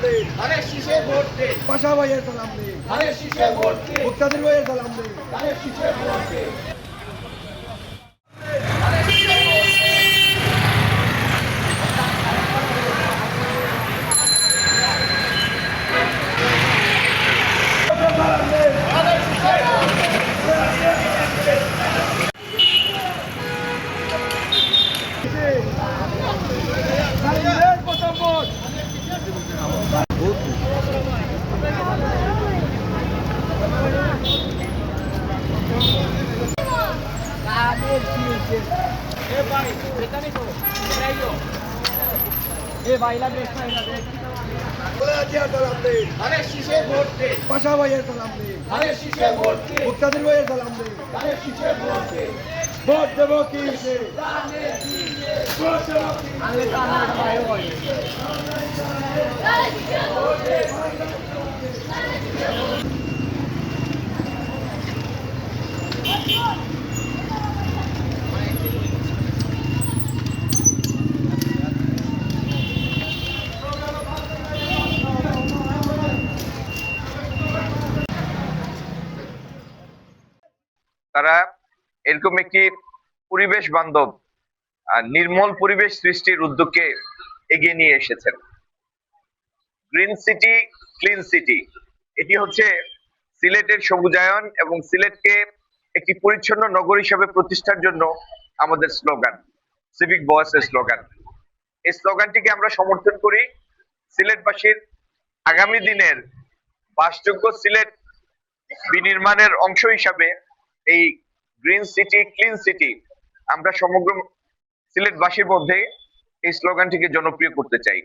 দে, ধানের শীষে ভোট দে, পাশা ভাইয়ের সালাম দে, ধানের শীষে ভোট দে, মুক্তাদির ভাইয়ের সালাম দে। ধানের শীষে ভোট দে। সালামের প্রথম ভোট। জিয়ার সালাম দে, ধানের শীষে ভোট দে, পাশা ভাইয়ের সালাম দে, ধানের শীষে ভোট দে, মুক্তাদির ভাইয়ের সালাম দে। ধানের শীষে ভোট দে। ভোট দেবো কি সে? তারা এরকম একটি পরিবেশ বান্ধব নির্মল পরিবেশ সৃষ্টির উদ্যোগকে এগিয়ে নিয়ে এসেছেন। গ্রিন সিটি ক্লিন সিটি, এটি হচ্ছে সিলেটের সবুজায়ন এবং সিলেটকে একটি পরিচ্ছন্ন নগর হিসেবে প্রতিষ্ঠার জন্য আমাদের স্লোগান, সিভিক ভয়েসের স্লোগান। এই স্লোগানটিকে আমরা সমর্থন করি। সিলেটবাসীর আগামী দিনের বাসযোগ্য সিলেট বিনির্মাণের অংশ হিসাবে এই গ্রিন সিটি ক্লিন সিটি আমরা সমগ্র সিলেটবাসীর মধ্যে এই স্লোগানটিকে জনপ্রিয় করতে চাই।